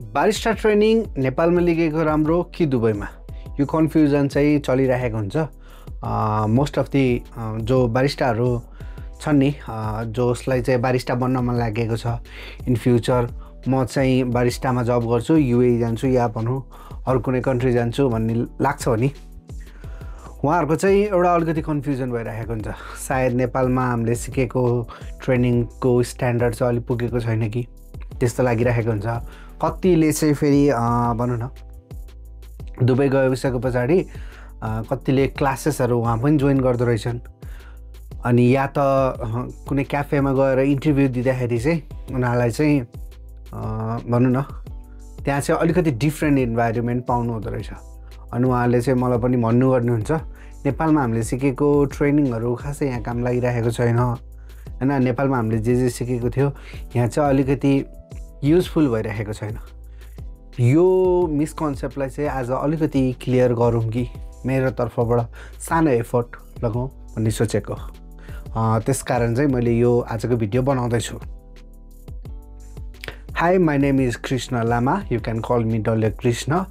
Barista training नेपालमा लिएको राम्रो कि दुबईमा यो कन्फ्युजन चाहिँ चलिरहेको हुन्छ। मोस्ट अफ दि जो बारिस्टाहरू छन् नि जसलाई चाहिँ बारिस्टा बन्न मन लागेको छ इन फ्युचर म चाहिँ बारिस्टामा जब गर्छु युए जान्छु या भनौँ अरू कुनै कन्ट्री जान्छु भन्ने लाग्छ भने उहाँहरूको चाहिँ एउटा अलिकति कन्फ्युजन भइरहेको हुन्छ। सायद नेपालमा हामीले सिकेको ट्रेनिङको स्ट्यान्डर्ड चाहिँ अलिक पुगेको छैन कि त्यस्तो लागिरहेको हुन्छ। कतिले चाहिँ फेरि भनौँ न दुबई गइसके पछाडि कतिले क्लासेसहरू उहाँ पनि जोइन गर्दो रहेछन् अनि या त कुनै क्याफेमा गएर इन्टरभ्यू दिँदाखेरि चाहिँ उनीहरूलाई चाहिँ भनौँ न त्यहाँ चाहिँ अलिकति डिफ्रेन्ट इन्भाइरोमेन्ट पाउनु हुँदो रहेछ। अनि उहाँले चाहिँ मलाई पनि भन्नु गर्नुहुन्छ नेपालमा हामीले सिकेको ट्रेनिङहरू खासै यहाँ काम लागिरहेको छैन होइन। नेपालमा हामीले जे सिकेको थियो यहाँ चाहिँ अलिकति युजफुल भइरहेको छैन। यो मिसकन्सेप्टलाई चाहिँ आज अलिकति क्लियर गरौँ कि मेरो तर्फबाट सानो एफर्ट लगाउँ भन्ने सोचेको। त्यसकारण चाहिँ मैले यो आजको भिडियो बनाउँदैछु। Hi my name is Krishna Lama, you can call me Dalle Krishna.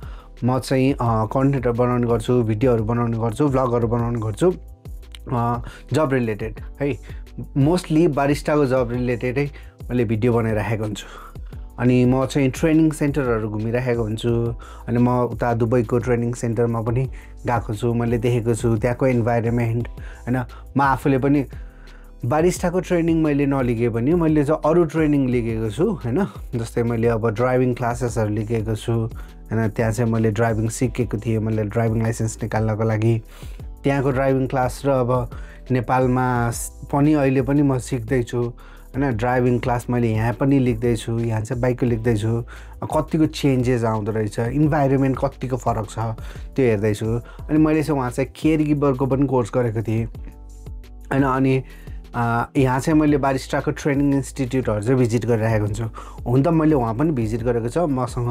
म चाहिँ कन्टेन्टहरू बनाउने गर्छु, भिडियोहरू बनाउने गर्छु, भ्लगहरू बनाउने गर्छु जब रिलेटेड है। मोस्टली बारिस्टाको जब रिलेटेडै मैले भिडियो बनाइरहेको हुन्छु। अनि म चाहिँ ट्रेनिङ सेन्टरहरू घुमिरहेको हुन्छु। अनि म उता दुबईको ट्रेनिङ सेन्टरमा पनि गएको छु, मैले देखेको छु त्यहाँको इन्भाइरोमेन्ट होइन। म आफूले पनि बारिस्टाको ट्रेनिङ मैले नलिगे पनि मैले चाहिँ अरू ट्रेनिङ लिएको छु होइन। जस्तै मैले अब ड्राइभिङ क्लासेसहरू लिएको छु होइन। त्यहाँ चाहिँ मैले ड्राइभिङ सिकेको थिएँ, मैले ड्राइभिङ लाइसेन्स निकाल्नको लागि त्यहाँको ड्राइभिङ क्लास र अब नेपालमा पनि अहिले पनि म सिक्दैछु होइन। ड्राइभिङ क्लास मैले यहाँ पनि लिख्दैछु, यहाँ चाहिँ बाइकको लिख्दैछु। कतिको चेन्जेस आउँदो रहेछ, इन्भाइरोमेन्ट कतिको फरक छ त्यो हेर्दैछु। अनि मैले चाहिँ उहाँ चाहिँ केयर गिभरको पनि कोर्स गरेको थिएँ होइन। अनि यहाँ चाहिँ मैले बारिस्टाको ट्रेनिङ इन्स्टिट्युटहरू चाहिँ भिजिट गरिरहेको हुन्छु। हुन त मैले वहाँ पनि भिजिट गरेको छ, मसँग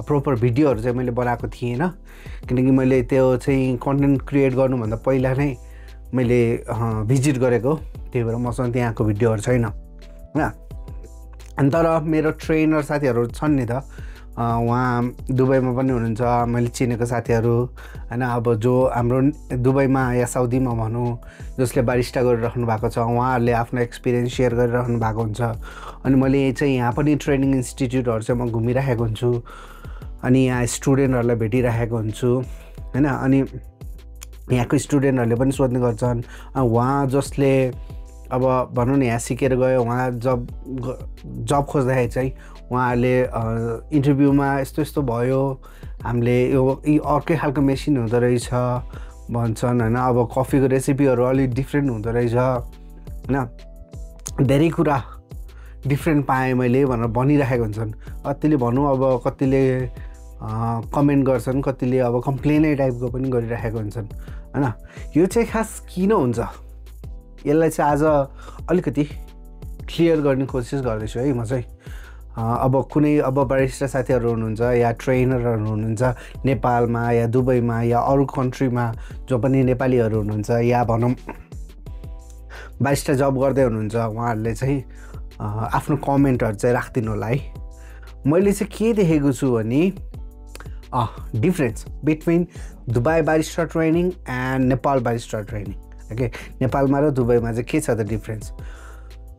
प्रपर भिडियोहरू चाहिँ मैले बनाएको थिएन किनकि मैले त्यो चाहिँ कन्टेन्ट क्रिएट गर्नुभन्दा पहिला नै मैले भिजिट गरेको, त्यही भएर मसँग त्यहाँको भिडियोहरू छैन होइन। अनि तर मेरो ट्रेनर साथीहरू छन् नि त, उहाँ दुबईमा पनि हुनुहुन्छ, मैले चिनेको साथीहरू होइन। अब जो हाम्रो दुबईमा या साउदीमा भनौँ जसले बारिस्टा गरिराख्नु भएको छ उहाँहरूले आफ्नो एक्सपिरियन्स सेयर गरिराख्नु भएको हुन्छ। अनि मैले चाहिँ यहाँ पनि ट्रेनिङ इन्स्टिट्युटहरू चाहिँ म घुमिरहेको हुन्छु अनि यहाँ स्टुडेन्टहरूलाई भेटिरहेको हुन्छु होइन। अनि यहाँको स्टुडेन्टहरूले पनि सोध्ने गर्छन् उहाँ जसले अब भनौँ न यहाँ सिकेर गयो, उहाँ जब खोज्दाखेरि चाहिँ उहाँहरूले इन्टरभ्यूमा यस्तो यस्तो भयो, हामीले यो अर्कै खालको मेसिन हुँदो रहेछ भन्छन् होइन। अब कफीको रेसिपीहरू अलिक डिफ्रेन्ट हुँदो रहेछ होइन। धेरै कुरा डिफ्रेन्ट पाएँ मैले भनेर भनिरहेको हुन्छन्। कतिले भनौँ अब कतिले कमेन्ट गर्छन्, कतिले अब कम्प्लेनै टाइपको पनि गरिरहेको हुन्छन् होइन। यो चाहिँ खास किन हुन्छ यसलाई चाहिँ आज अलिकति क्लियर गर्ने कोसिस गर्दैछु है म चाहिँ। अब कुनै अब बारिस्टा साथीहरू हुनुहुन्छ या ट्रेनरहरू हुनुहुन्छ नेपालमा या दुबईमा या अरू कन्ट्रीमा जो पनि नेपालीहरू हुनुहुन्छ या भनौँ बारिस्टा जब गर्दै हुनुहुन्छ उहाँहरूले चाहिँ आफ्नो कमेन्टहरू चाहिँ राखिदिनु होला है। मैले चाहिँ के देखेको छु भने difference between Dubai barista training and Nepal barista training. Okay, नेपालमा र दुबईमा चाहिँ के छ त डिफ्रेन्स?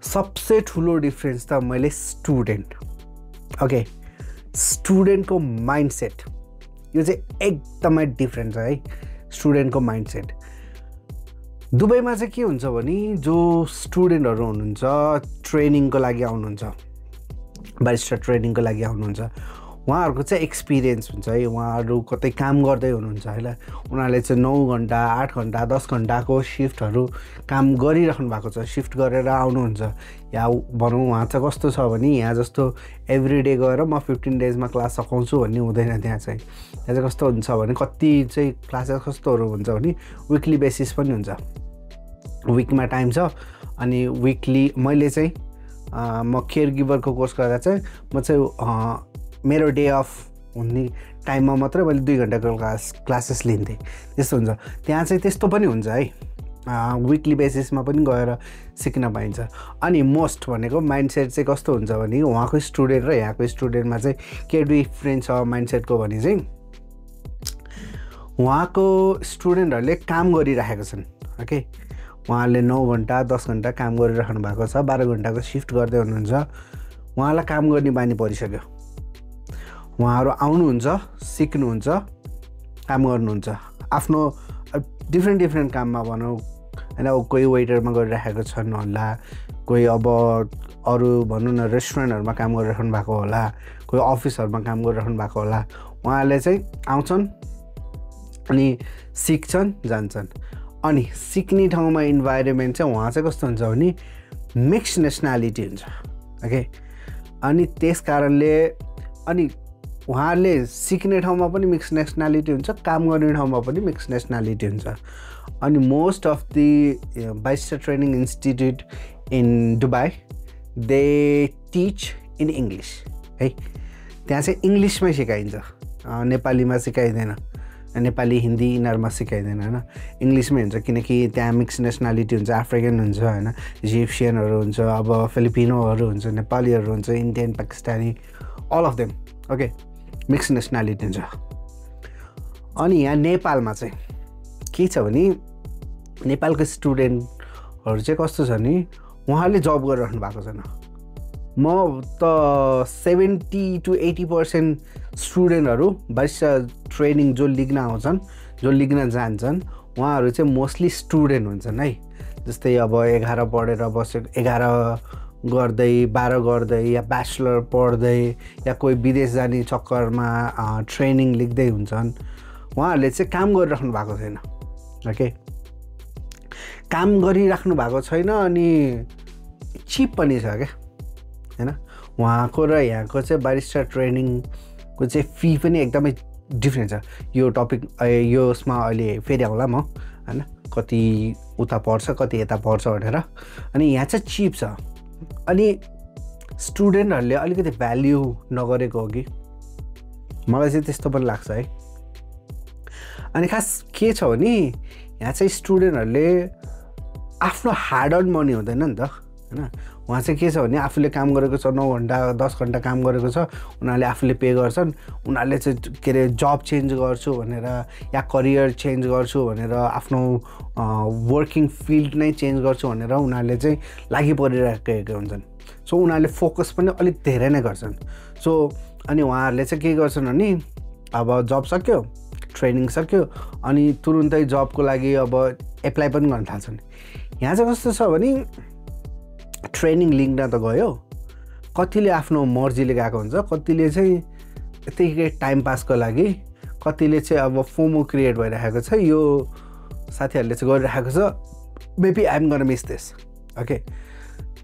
सबसे ठुलो डिफ्रेन्स त मैले स्टुडेन्ट, ओके स्टुडेन्टको माइन्डसेट, यो चाहिँ एकदमै डिफ्रेन्ट छ है। स्टुडेन्टको माइन्डसेट दुबईमा चाहिँ के हुन्छ भने जो स्टुडेन्टहरू हुनुहुन्छ ट्रेनिङको लागि आउनुहुन्छ, बारिस्टा ट्रेनिङको लागि आउनुहुन्छ, उहाँहरूको चाहिँ एक्सपिरियन्स हुन्छ है। उहाँहरू कतै काम गर्दै हुनुहुन्छ होइन, उनीहरूले चाहिँ 9 घन्टा 8 घन्टा 10 घन्टाको सिफ्टहरू काम गरिराख्नु भएको छ, सिफ्ट गरेर आउनुहुन्छ। या भनौँ उहाँ चाहिँ कस्तो छ भने यहाँ जस्तो एभ्री डे गएर म 15 डेजमा क्लास सकाउँछु भन्ने हुँदैन। त्यहाँ चाहिँ कस्तो हुन्छ भने कति चाहिँ क्लासेस कस्तोहरू हुन्छ भने विकली बेसिस पनि हुन्छ, विकमा टाइम छ। अनि विकली मैले चाहिँ म केयर गिभरको कोर्स गरेर चाहिँ म चाहिँ मेरो डे अफ हुने टाइममा मात्रै मैले 2 घन्टाको क्लासेस लिन्थेँ, त्यस्तो हुन्छ। त्यहाँ चाहिँ त्यस्तो पनि हुन्छ है विकली बेसिसमा पनि गएर सिक्न पाइन्छ। अनि मोस्ट भनेको माइन्डसेट चाहिँ कस्तो हुन्छ भने उहाँको स्टुडेन्ट र यहाँको स्टुडेन्टमा चाहिँ के डिफ्रेन्स छ माइन्डसेटको भने चाहिँ उहाँको स्टुडेन्टहरूले काम गरिरहेको छन्। ओके, उहाँले 9 घन्टा 10 घन्टा काम गरिराख्नु भएको छ, 12 घन्टाको सिफ्ट गर्दै हुनुहुन्छ, उहाँलाई काम गर्ने बानी परिसक्यो। उहाँहरू आउनुहुन्छ, सिक्नुहुन्छ, काम गर्नुहुन्छ, आफ्नो डिफ्रेन्ट काममा भनौँ होइन। कोही वेटरमा गरिराखेको छन् होला, कोही अब अरू भनौँ न रेस्टुरेन्टहरूमा काम गरिराख्नु भएको होला, कोही अफिसहरूमा काम गरिराख्नु भएको होला। उहाँहरूले चाहिँ आउँछन् अनि सिक्छन्, जान्छन्। अनि सिक्ने ठाउँमा इन्भाइरोमेन्ट चाहिँ उहाँ चाहिँ कस्तो हुन्छ भने मिक्स नेसनालिटी हुन्छ। ओके, अनि त्यस कारणले अनि उहाँहरूले सिक्ने ठाउँमा पनि मिक्स नेसनालिटी हुन्छ, काम गर्ने ठाउँमा पनि मिक्स नेसनालिटी हुन्छ। अनि most of the barista training institute in Dubai they teach in English है। त्यहाँ चाहिँ इङ्ग्लिसमै सिकाइन्छ, नेपालीमा सिकाइँदैन, नेपाली हिन्दी यिनीहरूमा सिकाइँदैन होइन, इङ्ग्लिसमै हुन्छ। किनकि त्यहाँ मिक्स नेसनालिटी हुन्छ, अफ्रिकन हुन्छ होइन, इजिप्सियनहरू हुन्छ, अब फिलिपिनोहरू हुन्छ, नेपालीहरू हुन्छ, Indian, Pakistani, all of them. Okay, mix nationality हुन्छ। अनि यहाँ नेपालमा चाहिँ के छ भने नेपालको स्टुडेन्टहरू चाहिँ कस्तो छ नि, उहाँले जब गरिराख्नु भएको छैन। म त 70 to 80% स्टुडेन्टहरू बारिस्टा ट्रेनिङ जो लिग्न आउँछन्, जो लिग्न जान्छन्, उहाँहरू चाहिँ मोस्टली स्टुडेन्ट हुन्छन् है। जस्तै अब 11 पढेर बसेको, 11 गर्दै 12 गर्दै या ब्याचलर पढ्दै या कोही विदेश जाने चक्करमा ट्रेनिङ लिँदै हुन्छन्। उहाँहरूले चाहिँ काम गरिराख्नु भएको छैन। ओके, काम गरिराख्नु भएको छैन अनि चिप पनि छ क्या होइन। उहाँको र यहाँको चाहिँ बारिस्टा ट्रेनिङको चाहिँ फी पनि एकदमै डिफ्रेन्ट छ। यो टपिक यसमा अहिले फेरि आउँला म होइन, कति उता पर्छ कति यता पर्छ भनेर। अनि यहाँ चाहिँ चिप छ। अनि स्टुडेन्टहरूले अलिकति भ्याल्यु नगरेको हो कि, मलाई चाहिँ त्यस्तो पनि लाग्छ है। अनि खास के छ भने यहाँ चाहिँ स्टुडेन्टहरूले आफ्नो हार्ड अर्न मनी हुँदैन नि त होइन। उहाँ चाहिँ के छ भने आफूले काम गरेको छ, 9 घन्टा 10 घन्टा काम गरेको छ, उनीहरूले आफूले पे गर्छन्। उनीहरूले चाहिँ के अरे जब चेन्ज गर्छु भनेर या करियर चेन्ज गर्छु भनेर, आफ्नो वर्किङ फिल्ड नै चेन्ज गर्छु भनेर उनीहरूले चाहिँ लागि परिरहेको हुन्छन्। सो उनीहरूले फोकस पनि अलिक धेरै नै गर्छन्। सो अनि उहाँहरूले चाहिँ के गर्छन् भने अब जब सक्यो, ट्रेनिङ सक्यो, अनि तुरुन्तै जबको लागि अब एप्लाई पनि गर्न थाल्छन्। यहाँ चाहिँ कस्तो छ भने ट्रेनिङ लिङ्कमा त गयो, कतिले आफ्नो मर्जीले गएको हुन्छ, कतिले चाहिँ यतिकै टाइम पासको लागि, कतिले चाहिँ अब फोमो क्रिएट भइरहेको छ, यो साथीहरूले चाहिँ गरिरहेको छ, maybe I am gonna miss this. Okay,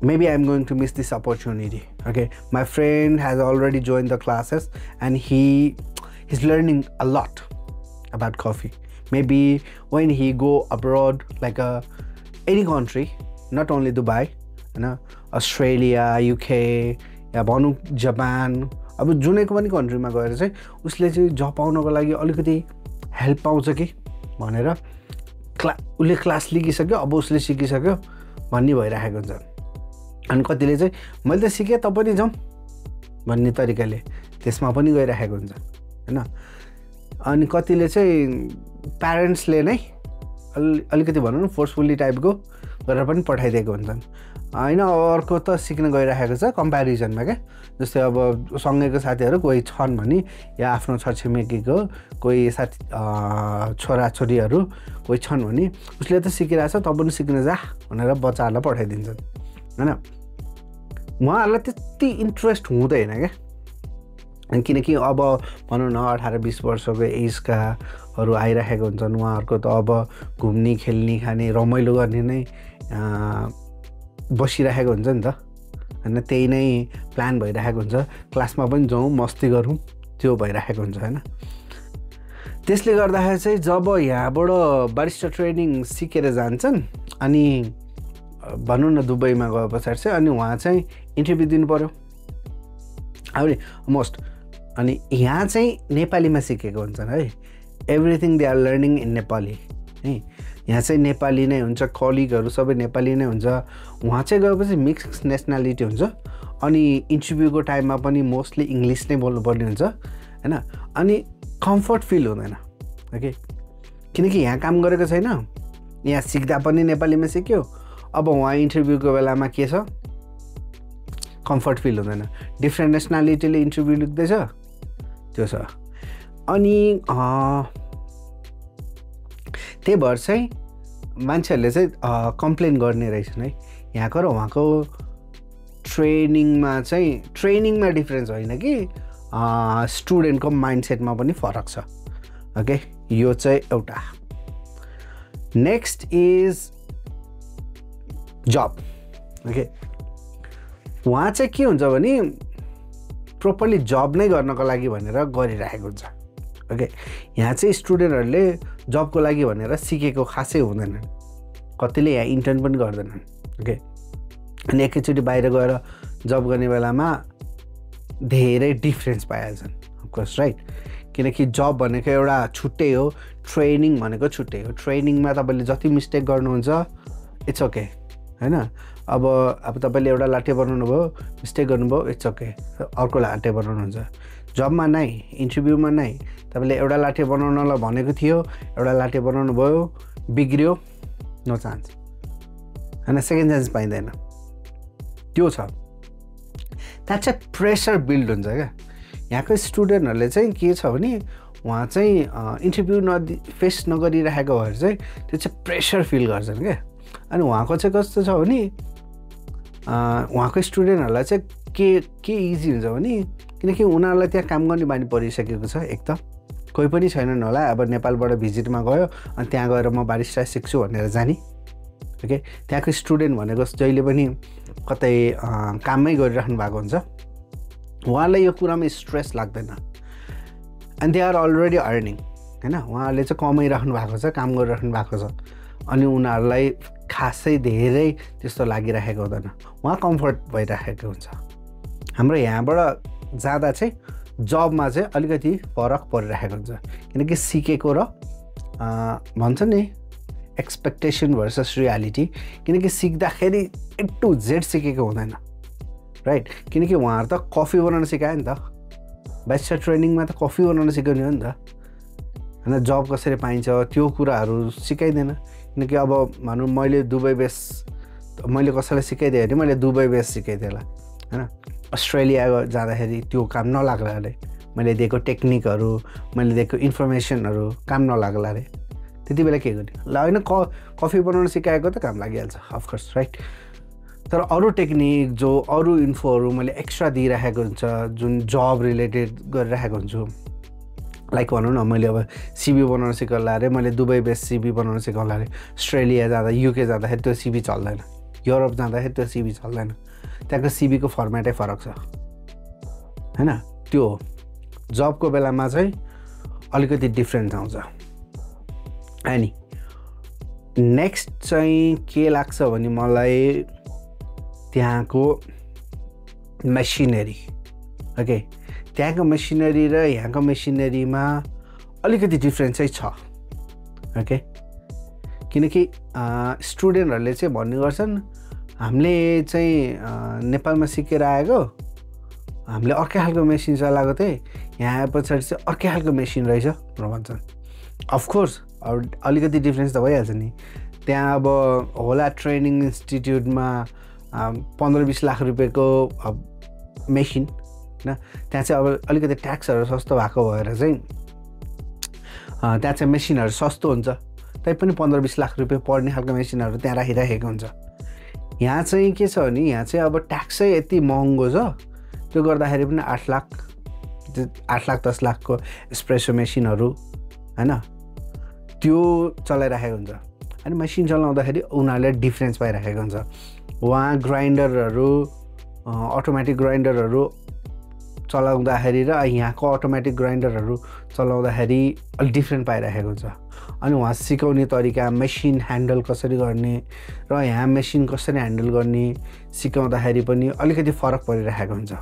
maybe I'm going to miss this opportunity. Okay, my friend has already joined the classes and he's learning a lot about coffee. Maybe when he go abroad, like any country, not only Dubai, Australia, UK, या भनौँ Japan, अब जुनैको पनि कन्ट्रीमा गएर चाहिँ उसले चाहिँ जब पाउनको लागि अलिकति हेल्प पाउँछ कि भनेर उसले क्लास लिइसक्यो, अब उसले सिकिसक्यो भन्ने भइरहेको हुन्छ। अनि कतिले चाहिँ मैले त सिकेँ त पनि जाउँ भन्ने तरिकाले त्यसमा पनि गइरहेको हुन्छ हैन। अनि कतिले चाहिँ प्यारेन्ट्सले नै अलिकति भनौँ न फोर्सफुल्ली टाइपको गरेर पनि पठाइदिएको हुन्छन् हैन। अर्को त सिक्न गइरहेको छ कम्प्यारिजनमा क्या, जस्तै अब सँगैको साथीहरू कोही छन् भने या आफ्नो छरछिमेकीको कोही साथी छोराछोरीहरू कोही छन् भने उसले त सिकिरहेछ त पनि सिक्न जा भनेर बच्चाहरूलाई पठाइदिन्छन् हैन। उहाँहरूलाई त्यति इन्ट्रेस्ट हुँदैन क्या, किनकि अब भनौँ न 18-20 वर्षको एजकाहरू आइरहेको हुन्छन्। उहाँहरूको त अब घुम्ने खेल्ने खाने रमाइलो गर्ने नै बसिरहेको हुन्छ नि त हैन, त्यही नै प्लान भइरहेको हुन्छ। क्लासमा पनि जाउँ मस्ती गरौँ त्यो भइरहेको हुन्छ हैन। त्यसले गर्दाखेरि चाहिँ जब यहाँबाट बारिस्टा ट्रेनिङ सिकेर जान्छन् अनि भनौँ न दुबईमा गए पछाडि चाहिँ अनि उहाँ चाहिँ इन्टरभ्यू दिनु पर्यो अनि मोस्ट। अनि यहाँ चाहिँ नेपालीमा सिकेको हुन्छन् है, everything they are learning in Nepali है। यहाँ चाहिँ नेपाली नै हुन्छ, कलिगहरू सबै नेपाली नै हुन्छ। उहाँ चाहिँ गएपछि मिक्स नेसनालिटी हुन्छ अनि इन्टरभ्यूको टाइममा पनि मोस्टली इङ्ग्लिस नै बोल्नुपर्ने हुन्छ हैन। अनि कम्फर्ट फिल हुँदैन ओके, किनकि यहाँ काम गरेको छैन, यहाँ सिक्दा पनि नेपालीमा सिक्यो। अब उहाँ इन्टरभ्यूको बेलामा के छ, कम्फर्ट फिल हुँदैन। डिफ्रेन्ट नेसनालिटीले इन्टरभ्यू लेख्दैछ त्यो छ। अनि त्यही भएर चाहिँ मान्छेहरूले चाहिँ कम्प्लेन गर्ने रहेछन् है यहाँको र उहाँको ट्रेनिङमा डिफ्रेन्स होइन कि स्टुडेन्टको माइन्डसेटमा पनि फरक छ ओके। यो चाहिँ एउटा। नेक्स्ट इज जब ओके। उहाँ चाहिँ के हुन्छ भने प्रोपरली जब नै गर्नको लागि भनेर गरिरहेको हुन्छ ओके। यहाँ चाहिँ स्टुडेन्टहरूले जबको लागि भनेर सिकेको खासै हुँदैन, कतिले यहाँ इन्टर्न पनि गर्दैनन् ओके। अनि एकैचोटि बाहिर गएर जब गर्ने बेलामा धेरै डिफ्रेन्स पाइहाल्छन् अफकोर्स राइट, किनकि जब भनेको एउटा छुट्टै हो, ट्रेनिङ भनेको छुट्टै हो। ट्रेनिङमा तपाईँले जति मिस्टेक गर्नुहुन्छ इट्स ओके हैन। अब तपाईँले एउटा लाटे बनाउनु भयो, मिस्टेक गर्नुभयो, इट्स ओके, अर्को लाटे बनाउनुहुन्छ। जबमा नै, इन्टरभ्यूमा नै तपाईँले एउटा लाटे बनाउनलाई भनेको थियो, एउटा लाटे बनाउनु भयो, बिग्रियो, नो चान्स हैन, सेकेन्ड चान्स पाइँदैन। त्यो छ, त्यहाँ चाहिँ प्रेसर बिल्ड हुन्छ क्या। यहाँको स्टुडेन्टहरूले चाहिँ के छ भने उहाँ चाहिँ इन्टरभ्यू फेस नगरिरहेको भएर चाहिँ त्यो चाहिँ प्रेसर फिल गर्छन् क्या। अनि उहाँको चाहिँ कस्तो छ भने उहाँको स्टुडेन्टहरूलाई चाहिँ के इजी हुन्छ भने किनकि उनीहरूलाई त्यहाँ काम गर्ने बानी परिसकेको छ। एक त कोही पनि छैनन् होला अब नेपालबाट भिजिटमा गयो अनि त्यहाँ गएर म बारिस्टा सिक्छु भनेर जाने ओके। त्यहाँको स्टुडेन्ट भनेको जहिले पनि कतै काममै गरिराख्नु भएको हुन्छ, उहाँलाई यो कुरामा स्ट्रेस लाग्दैन। And they are already earning हैन, उहाँहरूले चाहिँ कमाइराख्नु भएको छ, काम गरिराख्नु भएको छ, अनि उनीहरूलाई खासै धेरै त्यस्तो लागिरहेको हुँदैन, उहाँ कम्फर्ट भइराखेको हुन्छ। हाम्रो यहाँबाट जाँदा चाहिँ जबमा चाहिँ अलिकति फरक परिरहेको हुन्छ, किनकि सिकेको र भन्छ नि एक्सपेक्टेसन भर्सेस रियालिटी। किनकि सिक्दाखेरि ए टु जेड सिकेको हुँदैन राइट, किनकि उहाँहरू त कफी बनाउन सिकायो नि त, बाइस्टा ट्रेनिङमा त कफी बनाउन सिकाउने हो नि त होइन। जब कसरी पाइन्छ त्यो कुराहरू सिकाइँदैन, किनकि अब भनौँ मैले दुबई बेस मैले कसैलाई सिकाइदिएँ भने मैले दुबई बेस सिकाइदिएँ होला होइन। अस्ट्रेलिया जाँदाखेरि त्यो काम नलाग्ला अरे, मैले दिएको टेक्निकहरू, मैले दिएको इन्फर्मेसनहरू काम नलाग्ला अरे, त्यति बेला के गर्ने ल होइन। कफी बनाउन सिकाएको त काम लागिहाल्छ अफकोर्स राइट। तर अरू टेक्निक जो अरू इन्फोहरू मैले एक्स्ट्रा दिइरहेको हुन्छ, जुन जब रिलेटेड गरिरहेको हुन्छु, लाइक भनौँ न मैले अब सिबी बनाउन सिकाउला अरे, मैले दुबई बेस सिबी बनाउन सिकाउला अरे, अस्ट्रेलिया जाँदा युके जाँदाखेरि त्यो सिबी चल्दैन, युरोप जाँदाखेरि त्यो सिबी चल्दैन, त्यहाँको सिबीको फर्मेटै फरक छ हैन। त्यो हो जबको बेलामा चाहिँ अलिकति डिफ्रेन्स आउँछ। अनि नेक्स्ट चाहिँ के लाग्छ भने मलाई त्यहाँको मेसिनरी ओके। त्यहाँको मेसिनरी र यहाँको मेसिनरीमा अलिकति डिफ्रेन्स चाहिँ छ ओके। किनकि स्टुडेन्टहरूले चाहिँ भन्ने गर्छन् हामीले चाहिँ नेपालमा सिकेर आएको, हामीले अर्कै खालको मेसिन चलाएको थिएँ, यहाँ आए पछाडि चाहिँ अर्कै खालको मेसिन रहेछ भन्छन्। अफकोर्स अलिकति डिफ्रेन्स त भइहाल्छ नि। त्यहाँ अब होला ट्रेनिङ इन्स्टिट्युटमा 15-20 लाख रुपियाँको मेसिन होइन, त्यहाँ चाहिँ अब अलिकति ट्याक्सहरू सस्तो भएको भएर चाहिँ त्यहाँ चाहिँ मेसिनहरू सस्तो हुन्छ, तैपनि 15-20 लाख रुपियाँ पर्ने खालको मेसिनहरू त्यहाँ राखिराखेको हुन्छ। यहाँ चाहिँ के छ भने यहाँ चाहिँ अब ट्याक्सै यति महँगो छ, त्यो गर्दाखेरि पनि 8 लाख 10 लाखको एस्प्रेसो मेसिनहरू होइन त्यो चलाइराखेको हुन्छ। अनि मेसिन चलाउँदाखेरि उनीहरूले डिफ्रेन्स पाइराखेको हुन्छ। उहाँ ग्राइन्डरहरू अटोमेटिक ग्राइन्डरहरू चलाउँदाखेरि र यहाँको अटोमेटिक ग्राइन्डरहरू चलाउँदाखेरि अलिक डिफ्रेन्ट पाइराखेको हुन्छ। अनि उहाँ सिकाउने तरिका, मेसिन ह्यान्डल कसरी गर्ने र यहाँ मेसिन कसरी ह्यान्डल गर्ने सिकाउँदाखेरि पनि अलिकति फरक परिरहेको हुन्छ।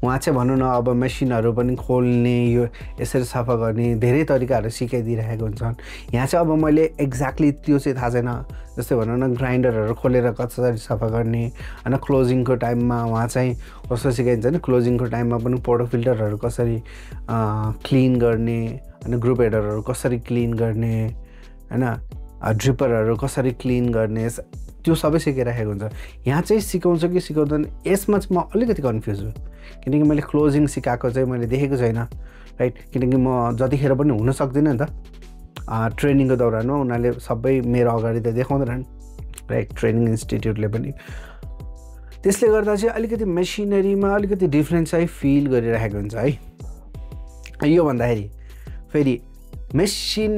उहाँ चाहिँ भनौँ न अब मेसिनहरू पनि खोल्ने यो यसरी सफा गर्ने धेरै तरिकाहरू सिकाइदिइरहेको हुन्छन्। यहाँ चाहिँ अब मैले एक्ज्याक्टली त्यो चाहिँ थाहा छैन। जस्तै भनौँ न ग्राइन्डरहरू खोलेर कसरी सफा गर्ने होइन, क्लोजिङको टाइममा उहाँ चाहिँ कस्तो सिकाइन्छ नि, क्लोजिङको टाइममा पनि पोर्टो फिल्टरहरू कसरी क्लिन गर्ने होइन, ग्रुप हेडरहरू कसरी क्लिन गर्ने होइन, ड्रिपरहरू कसरी क्लिन गर्ने, त्यो सबै सिकाइराखेको हुन्छ। यहाँ चाहिँ सिकाउँछ कि सिकाउँदैन यसमा चाहिँ म अलिकति कन्फ्युज छु, किनकि मैले क्लोजिङ सिकाएको चाहिँ मैले देखेको छैन, राइट। किनकि म जतिखेर पनि हुन सक्दिनँ नि त, ट्रेनिङको दौरानमा उनीहरूले सबै मेरो अगाडि त देखाउँदैनन्, राइट, ट्रेनिङ इन्स्टिट्युटले पनि। त्यसले गर्दा चाहिँ अलिकति मेसिनरीमा अलिकति डिफ्रेन्स चाहिँ फिल गरिरहेको हुन्छ है। यो भन्दाखेरि फेरि मेसिन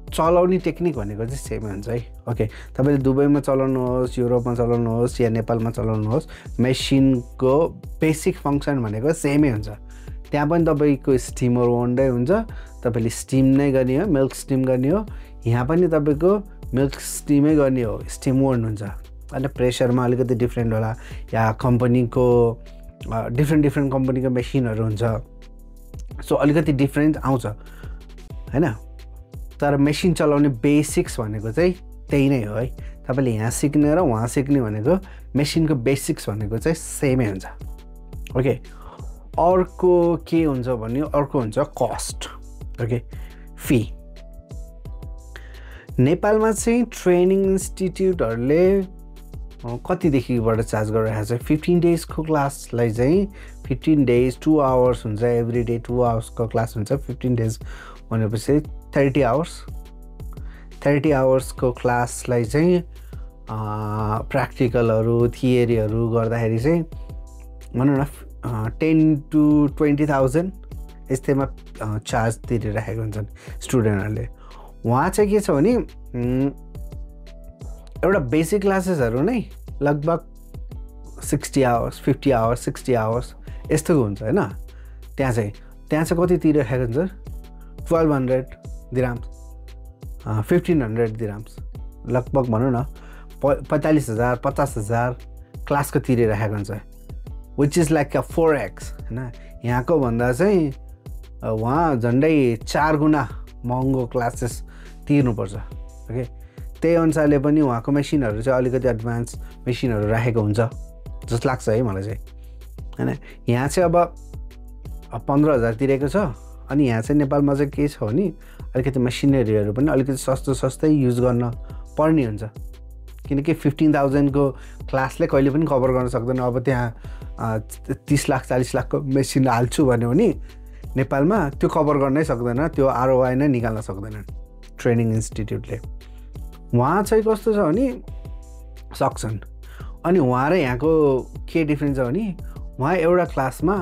चलाउने टेक्निक भनेको चाहिँ सेमै हुन्छ है। ओके, तपाईँले दुबईमा चलाउनुहोस्, युरोपमा चलाउनुहोस् या नेपालमा चलाउनुहोस्, मेसिनको बेसिक फङ्सन भनेको सेमै हुन्छ। त्यहाँ पनि तपाईँको स्टिमर ओन्डै हुन्छ, तपाईँले स्टिम नै गर्ने हो, मिल्क स्टिम गर्ने हो। यहाँ पनि तपाईँको मिल्क स्टिमै गर्ने हो, स्टिम ओन्ड हुन्छ। अनि प्रेसरमा अलिकति डिफ्रेन्ट होला, या कम्पनीको डिफ्रेन्ट कम्पनीको मेसिनहरू हुन्छ, सो अलिकति डिफ्रेन्ट आउँछ होइन। तर मेसिन चलाउने बेसिक्स भनेको चाहिँ त्यही नै हो है। तपाईँले यहाँ सिक्ने र उहाँ सिक्ने भनेको मेसिनको बेसिक्स भनेको चाहिँ सेमै हुन्छ। ओके, अर्को के हुन्छ भने अर्को हुन्छ कस्ट। Okay, fee. नेपालमा चाहिँ ट्रेनिङ इन्स्टिट्युटहरूले कतिदेखिबाट चार्ज गरिरहेको छ? 15 डेजको क्लासलाई चाहिँ 15 डेज 2 आवर्स हुन्छ, एभ्री डे 2 आवर्सको क्लास हुन्छ। 15 डेज भनेपछि 30 आवर्स। 30 आवर्सको क्लासलाई चाहिँ प्र्याक्टिकलहरू थियरीहरू गर्दाखेरि चाहिँ भनौँ न 10 to 20,000 यस्तैमा चार्ज तिरिरहेको हुन्छन् स्टुडेन्टहरूले। उहाँ चाहिँ के छ भने एउटा बेसिक क्लासेसहरू नै लगभग 60 आवर्स, 50 आवर्स, 60 आवर्स यस्तोको हुन्छ होइन। त्यहाँ चाहिँ कति तिरिरहेको हुन्छ? 1200 दिराम्स, 1500 दिराम्स, लगभग भनौँ न 45,000 50,000 क्लासको तिरिरहेको हुन्छ, विच इज लाइक 4x होइन। यहाँको भन्दा चाहिँ उहाँ झन्डै 4 गुणा महँगो क्लासेस तिर्नुपर्छ। ओके, त्यही अनुसारले पनि उहाँको मेसिनहरू चाहिँ अलिकति एडभान्स मेसिनहरू राखेको हुन्छ जस्तो लाग्छ है मलाई चाहिँ होइन। यहाँ चाहिँ अब 15,000 तिरेको छ। अनि यहाँ चाहिँ नेपालमा चाहिँ के छ भने अलिकति मेसिनरीहरू पनि अलिकति सस्तै युज गर्न पर्ने हुन्छ, किनकि 15,000 को क्लासले कहिले पनि कभर गर्न सक्दैन। अब त्यहाँ 30 लाख 40 लाखको मेसिन हाल्छु भन्यो भने नेपालमा त्यो कभर गर्नै सक्दैन, त्यो ROI नै निकाल्न सक्दैन ट्रेनिङ इन्स्टिट्युटले। उहाँ चाहिँ कस्तो छ भने सक्छन्। अनि उहाँ र यहाँको के डिफ्रेन्स छ भने उहाँ एउटा क्लासमा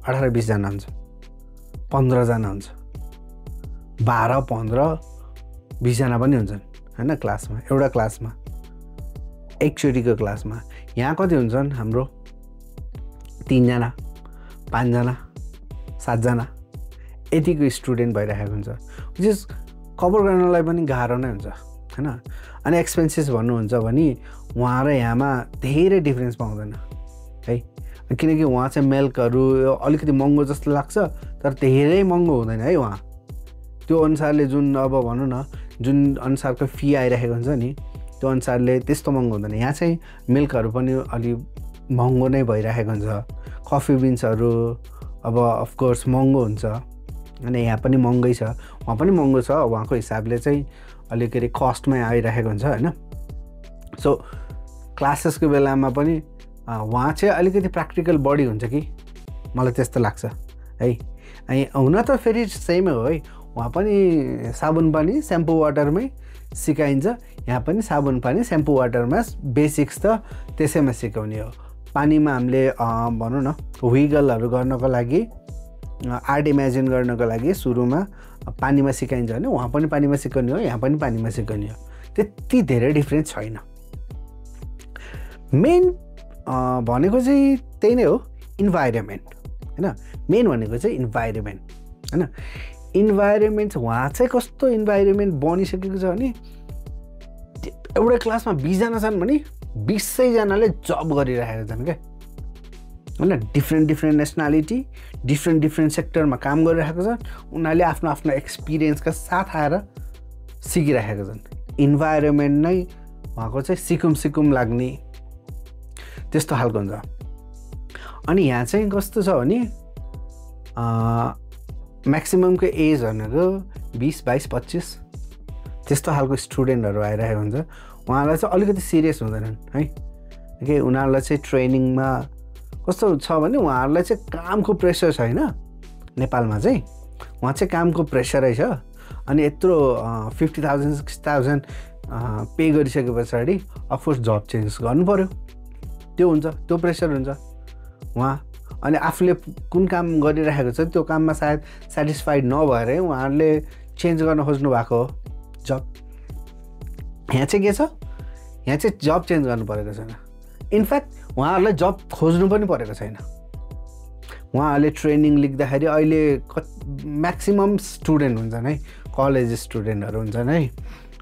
18-20 जना हुन्छ, 15 जना हुन्छ, 12-15-20 जना पनि हुन्छन् होइन क्लासमा, एउटा क्लासमा एकचोटिको क्लासमा। यहाँ कति हुन्छन् हाम्रो? 3 जना, 5 जना, 7 जना यतिको स्टुडेन्ट भइरहेको हुन्छ, विच इज कभर गर्नलाई पनि गाह्रो नै हुन्छ होइन। अनि एक्सपेन्सेस भन्नुहुन्छ भने उहाँ र यहाँमा धेरै डिफ्रेन्स पाउँदैन है, किनकि उहाँ चाहिँ मिल्कहरू अलिकति महँगो जस्तो लाग्छ, तर धेरै महँगो हुँदैन है। उहाँ त्यो अनुसारले जुन अब भनौँ न जुन अनुसारको फी आइरहेको हुन्छ नि त्यो अनुसारले त्यस्तो महँगो हुँदैन। यहाँ चाहिँ मिल्कहरू पनि अलि महँगो नै भइरहेको हुन्छ, कफी बिन्सहरू अब अफकोर्स महँगो हुन्छ, अनि यहाँ पनि महँगै छ, उहाँ पनि महँगो छ, उहाँको हिसाबले चाहिँ अलिकति कस्टमै आइरहेको हुन्छ होइन। सो क्लासेसको बेलामा पनि उहाँ चाहिँ अलिकति प्र्याक्टिकल बढी हुन्छ कि मलाई त्यस्तो लाग्छ है। अनि हुन त फेरि सेमै हो है, उहाँ पनि साबुन पानी स्याम्पू वाटरमै सिकाइन्छ, यहाँ पनि साबुन पानी स्याम्पू वाटरमा बेसिक्स त त्यसैमा सिकाउने हो। पानीमा हामीले भनौँ न विगलहरू गर्नको लागि, आर्ट इमेजिन गर्नको लागि सुरुमा पानीमा सिकाइन्छ भने उहाँ पनि पानीमा सिकाउने हो, यहाँ पनि पानीमा सिकाउने हो, त्यति धेरै डिफ्रेन्स छैन। मेन भनेको चाहिँ त्यही नै हो, इन्भाइरोमेन्ट होइन। मेन भनेको चाहिँ इन्भाइरोमेन्ट होइन। इन्भाइरोमेन्ट उहाँ चाहिँ कस्तो इन्भाइरोमेन्ट बनिसकेको छ भने एउटा क्लासमा 20 जना छन् भने 20 जनाले जब गरिरहेका छन् क्या होइन डिफ्रेन्ट नेसनालिटी डिफ्रेन्ट सेक्टरमा काम गरिरहेको छन् उनीहरूले आफ्नो आफ्नो एक्सपिरियन्सका साथ आएर सिकिरहेको छन् इन्भाइरोमेन्ट नै उहाँको चाहिँ सिकुम लाग्ने त्यस्तो खालको हुन्छ अनि यहाँ चाहिँ कस्तो छ भने म्याक्सिममको एज भनेको 20 22 25 त्यस्तो खालको स्टुडेन्टहरू आइरहेको हुन्छ उहाँलाई चाहिँ अलिकति सिरियस हुँदैनन् है के उनीहरूलाई चाहिँ ट्रेनिङमा कस्तो छ भने उहाँहरूलाई चाहिँ कामको प्रेसर छैन नेपालमा चाहिँ उहाँ चाहिँ कामको प्रेसरै छ अनि यत्रो 50,000 60,000 पे गरिसके पछाडि अफकोर्स जब चेन्ज गर्नु पर्यो त्यो हुन्छ त्यो प्रेसर हुन्छ उहाँ अनि आफूले कुन काम गरिरहेको छ त्यो काममा सायद सेटिस्फाइड नभएरै उहाँहरूले चेन्ज गर्न खोज्नु भएको हो जब यहाँ चाहिँ के छ यहाँ चाहिँ जब चेन्ज गर्नु परेको छैन इनफ्याक्ट उहाँहरूलाई जब खोज्नु पनि परेको छैन उहाँहरूले ट्रेनिङ लिँदाखेरि अहिले म्याक्सिमम स्टुडेन्ट हुन्छन् है कलेज स्टुडेन्टहरू हुन्छन् है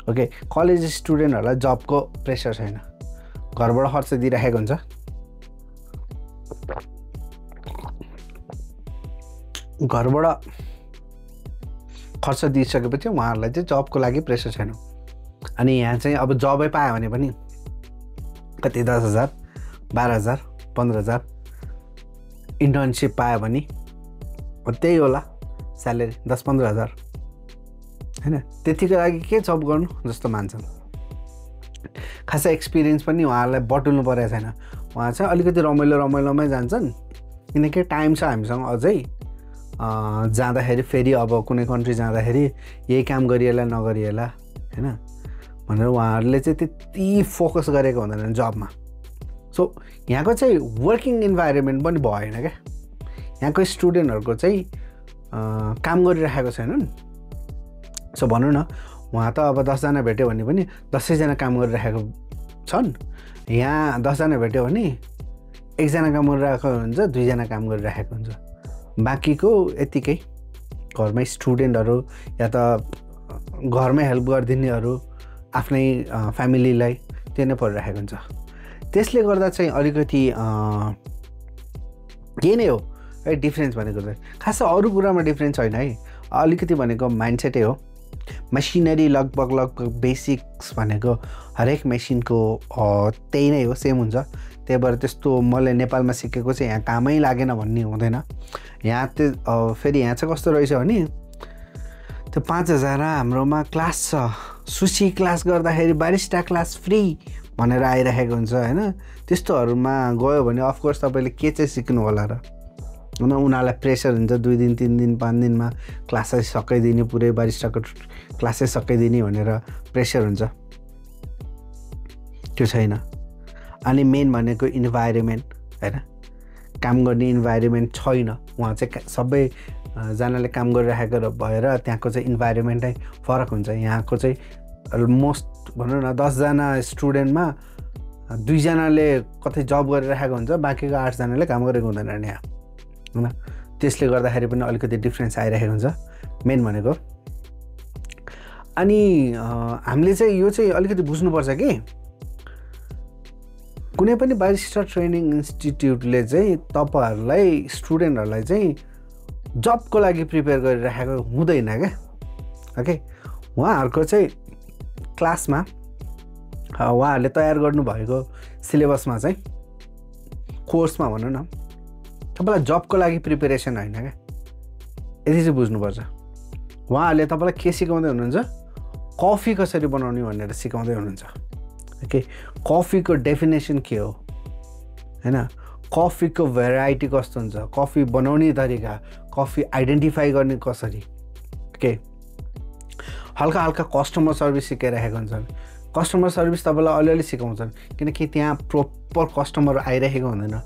ओके कलेज स्टुडेन्टहरूलाई जबको प्रेसर छैन घरबाट खर्च दिइराखेको हुन्छ घरबाट खर्च दिइसकेपछि उहाँहरूलाई चाहिँ जबको लागि प्रेसर छैन अनि यहाँ चाहिँ अब जबै पायो भने पनि कति 10,000 12,000 15,000 इन्टर्नसिप पायो भने त्यही होला स्यालेरी 10-15,000 हैन त्यतिको लागि के जब गर्नु जस्तो मान्छन् खासै एक्सपिरियन्स पनि उहाँहरूलाई बटुल्नु परेको छैन उहाँ चाहिँ अलिकति रमाइलोमै जान्छन् किनकि टाइम छ हामीसँग अझै जाँदाखेरि फेरि अब कुनै कन्ट्री जाँदाखेरि यही काम गरिएला नगरिएला हैन भनेर उहाँहरूले चाहिँ त्यति फोकस गरेको हुँदैन जबमा सो यहाँको चाहिँ वर्किङ इन्भाइरोमेन्ट पनि भएन क्या यहाँको स्टुडेन्टहरूको चाहिँ काम गरिरहेको छैनन् सो भनौँ न उहाँ त अब 10 जना भेट्यो भने पनि 10 जना काम गरिरहेको छन् यहाँ 10 जना भेट्यो भने 1 जना काम गरिरहेको हुन्छ 2 जना काम गरिरहेको हुन्छ बाँकीको यतिकै घरमै स्टुडेन्टहरू या त घरमै हेल्प गरिदिनेहरू आफ्नै फ्यामिलीलाई त्यो नै परिरहेको हुन्छ त्यसले गर्दा चाहिँ अलिकति के नै हो है डिफ्रेन्स भनेको चाहिँ खास अरू कुरामा डिफ्रेन्स छैन है अलिकति भनेको माइन्डसेटै हो मेसिनरी लगभग बेसिक्स भनेको हरेक मेसिनको त्यही नै हो सेम हुन्छ त्यही भएर त्यस्तो मैले नेपालमा सिकेको चाहिँ यहाँ कामै लागेन भन्ने हुँदैन यहाँ त्यो फेरि यहाँ चाहिँ कस्तो रहेछ भने त्यो 5,000 हाम्रोमा क्लास छ सुशी क्लास गर्दाखेरि बारिस्टा क्लास फ्री भनेर आइरहेको हुन्छ हैन त्यस्तोहरूमा गयो भने अफकोर्स तपाईँले के चाहिँ सिक्नु होला र होइन उनीहरूलाई प्रेसर हुन्छ 2 दिन 3 दिन 5 दिनमा क्लासै सकाइदिने पुरै बारिस्टाको क्लासै सकाइदिने भनेर प्रेसर हुन्छ त्यो छैन अनि मेन भनेको इन्भाइरोमेन्ट हैन काम गर्ने इन्भाइरोमेन्ट छैन उहाँ चाहिँ सबै जनाले काम गरिरहेको भएर त्यहाँको चाहिँ इन्भाइरोमेन्टै फरक हुन्छ यहाँको चाहिँ मोस्ट भनौँ न 10 जना स्टुडेन्टमा 2 जनाले कतै जब गरिरहेको हुन्छ बाँकीको 8 जनाले काम गरेको हुँदैन यहाँ हैन त्यसले गर्दाखेरि पनि अलिकति डिफ्रेन्स आइरहेको हुन्छ मेन भनेको अनि हामीले चाहिँ यो चाहिँ अलिकति बुझ्नुपर्छ कि कुनै पनि बारिस्टा ट्रेनिङ इन्स्टिट्युटले चाहिँ तपाईहरुलाई स्टुडेन्टहरुलाई चाहिँ जबको लागि प्रिपेयर गरिरहेको हुँदैन क्या ओके उहाँहरुको चाहिँ क्लासमा उहाँहरूले तयार गर्नुभएको सिलेबसमा चाहिँ कोर्समा भनौँ न तपाईलाई जबको लागि प्रिपरेसन होइन क्या यति चाहिँ बुझ्नुपर्छ उहाँहरूले तपाईलाई के सिकाउँदै हुनुहुन्छ कफी कसरी बनाउने भनेर सिकाउँदै हुनुहुन्छ ओके कफीको डेफिनेसन के हो हैन कफीको भेराइटी कस्तो हुन्छ कफी बनाउने तरिका कफी आइडेन्टिफाई गर्ने कसरी ओके हल्का हल्का कस्टमर सर्भिस सिकाइरहेको हुन्छन् कस्टमर सर्भिस तपाईलाई अलिअलि सिकाउँछन् किनकि त्यहाँ प्रोपर कस्टमर आइरहेको हुँदैन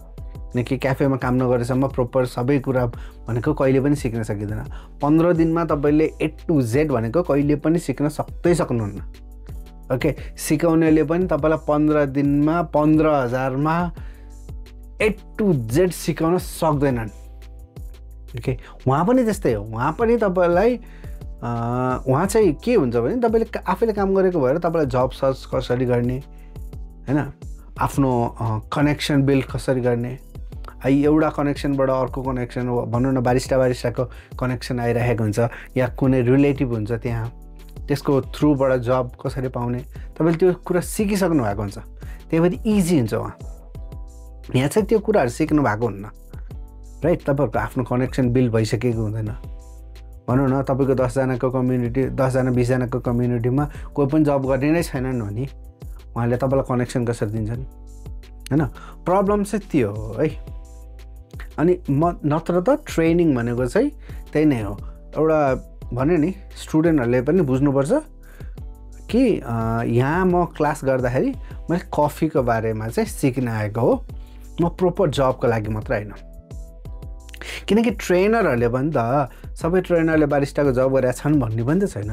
किनकि क्याफेमा काम नगरेसम्म प्रोपर सबै कुरा भनेको कहिले पनि सिक्न सकिँदैन 15 दिनमा तपाईले A to Z भनेको कहिले पनि सिक्न सक्नुहुन्न ओके सिकाउनेले पनि तपाईलाई 15 दिनमा 15,000 मा A to Z सिकाउन सक्दैनन् ओके उहाँ पनि त्यस्तै हो उहाँ पनि तपाईलाई उहाँ चाहिँ के हुन्छ भने तपाईले आफैले काम गरेको भएर तपाईलाई जब सर्च कसरी गर्ने हैन आफ्नो कनेक्सन बिल्ड कसरी गर्ने है एउटा कनेक्सनबाट अर्को कनेक्सन भनौँ न बारिस्टाको कनेक्सन आइरहेको हुन्छ या कुनै रिलेटिभ हुन्छ त्यहाँ त्यसको थ्रुबाट जब कसरी पाउने तपाईँले त्यो कुरा सिकिसक्नु भएको हुन्छ त्यही भएर इजी हुन्छ वहाँ यहाँ चाहिँ त्यो कुराहरू सिक्नु भएको हुन्न राइट तपाईँहरूको आफ्नो कनेक्सन बिल्ड भइसकेको हुँदैन भनौँ न तपाईँको 10 जनाको कम्युनिटी 10 जना 20 जनाको कम्युनिटीमा कोही पनि जब गर्ने नै छैनन् भने उहाँले तपाईँलाई कनेक्सन कसरी दिन्छन् हैन प्रब्लम चाहिँ त्यो हो है अनि नत्र त ट्रेनिङ भनेको चाहिँ त्यही नै हो एउटा भन्यो नि स्टुडेन्टहरूले पनि बुझ्नुपर्छ कि यहाँ म क्लास गर्दाखेरि मैले कफीको बारेमा चाहिँ सिक्न आएको हो म प्रोपर जबको लागि मात्र हैन किनकि ट्रेनरहरूले पनि त सबै ट्रेनरले बारिस्टाको जब गरेका छन् भन्ने पनि त छैन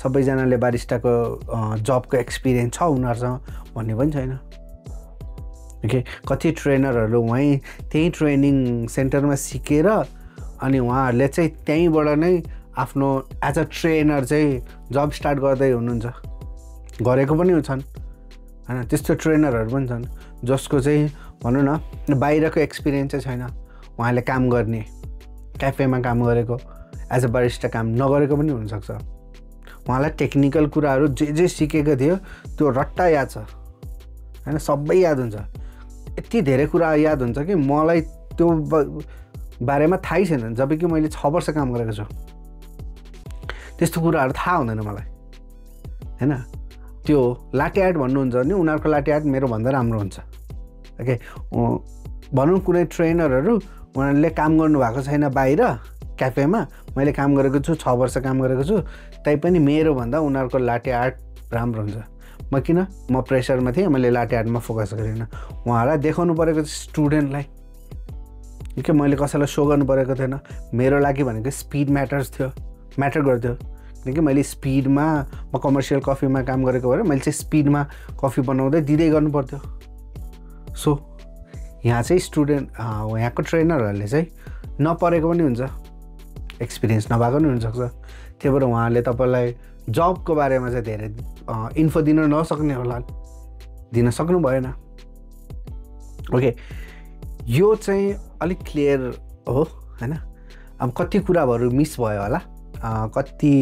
सबैजनाले बारिस्टाको जबको एक्सपिरियन्स छ उनीहरूसँग भन्ने पनि छैन ओके कति ट्रेनरहरू वहीँ त्यही ट्रेनिङ सेन्टरमा सिकेर अनि उहाँहरूले चाहिँ त्यहीँबाट नै आफ्नो एज अ ट्रेनर चाहिँ जब स्टार्ट गर्दै हुनुहुन्छ गरेको पनि छन् हैन त्यस्तो ट्रेनरहरू पनि छन् जसको चाहिँ भनौँ न बाहिरको एक्सपिरियन्स चाहिँ छैन उहाँले काम गर्ने क्याफेमा काम गरेको एज अ बारिस्टा काम नगरेको पनि हुनसक्छ उहाँलाई टेक्निकल कुराहरू जे सिकेको थियो त्यो रट्टा याद छ हैन सबै याद हुन्छ यति धेरै कुरा याद हुन्छ कि मलाई त्यो बारेमा थाहै छैन जबकि मैले 6 वर्ष काम गरेको छु त्यस्तो कुराहरू थाहा हुँदैन मलाई हैन त्यो लाटे आर्ट भन्नुहुन्छ नि उनीहरूको लाटे आर्ट मेरो भन्दा राम्रो हुन्छ ओके भनौँ कुनै ट्रेनरहरू उनीहरूले काम गर्नुभएको छैन बाहिर क्याफेमा मैले काम गरेको छु 6 वर्ष काम गरेको छु तैपनि मेरो भन्दा उनीहरूको लाटे आर्ट राम्रो हुन्छ म किन म प्रेसरमा थिएँ मैले लाटे आर्टमा फोकस गरिनँ उहाँलाई देखाउनु परेको स्टुडेन्टलाई के मैले कसैलाई सो गर्नु परेको थिएन मेरो लागि भनेको स्पिड म्याटर गर्थ्यो किनकि मैले स्पिडमा म कमर्सियल कफीमा काम गरेको भएर मैले चाहिँ स्पिडमा कफी बनाउँदै दिँदै गर्नु पर्थ्यो सो यहाँ चाहिँ स्टुडेन्ट यहाँको ट्रेनरहरूले चाहिँ नपरेको पनि हुन्छ एक्सपिरियन्स नभएको पनि हुनसक्छ त्यही भएर उहाँहरूले तपाईँलाई जबको बारेमा चाहिँ धेरै इन्फो दिन नसक्ने होला दिन सक्नु भएन ओके यो चाहिँ अलिक क्लियर हो हैन अब कति कुराहरू मिस भयो होला कति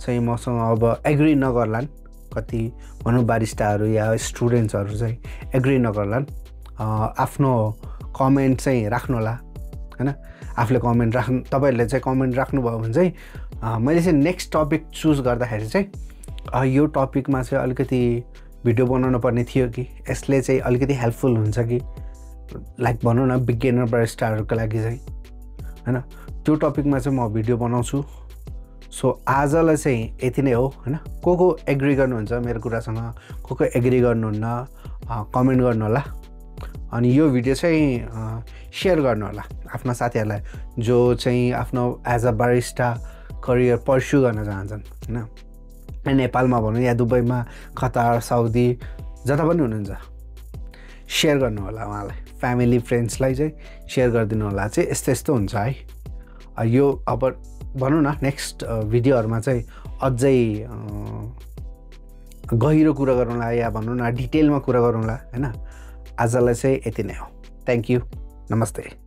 चाहिँ मसँग अब एग्री नगर्लान् कति भनौँ बारिस्टाहरू या स्टुडेन्ट्सहरू चाहिँ एग्री नगर्लान् आफ्नो कमेन्ट चाहिँ राख्नु होला हैन आफूले कमेन्ट राख्नु तपाईहरुले चाहिँ कमेन्ट राख्नुभयो भने चाहिँ मैले चाहिँ नेक्स्ट टपिक चुज गर्दाखेरि चाहिँ यो टपिकमा चाहिँ अलिकति भिडियो बनाउनु पर्ने थियो कि यसले चाहिँ अलिकति हेल्पफुल हुन्छ कि लाइक भनौँ न बिगिनर बारिस्टाहरूको लागि चाहिँ हैन त्यो टपिकमा चाहिँ म भिडियो बनाउँछु सो आजलाई चाहिँ यति नै हो हैन को एग्री गर्नुहुन्छ मेरो कुरासँग को एग्री गर्नुहुन्न कमेन्ट गर्नु होला अनि यो भिडियो चाहिँ शेयर गर्नु होला आफ्ना साथीहरुलाई जो चाहिँ आफ्नो as a barista career pursue गर्न चाहन्छन् हैन नेपालमा भनौँ या दुबईमा कतार साउदी जता पनि हुनुहुन्छ शेयर गर्नु होला उहाँलाई फ्यामिली फ्रेन्ड्सलाई चाहिँ शेयर गरिदिनु होला चाहिँ यस्तो हुन्छ है यो अब भनौँ न नेक्स्ट भिडियोहरुमा चाहिँ अझै गहिरो कुरा गरौँला या भनौँ न डिटेलमा कुरा गरौँला हैन आजलाई चाहिँ यति नै हो थ्यांक यू नमस्ते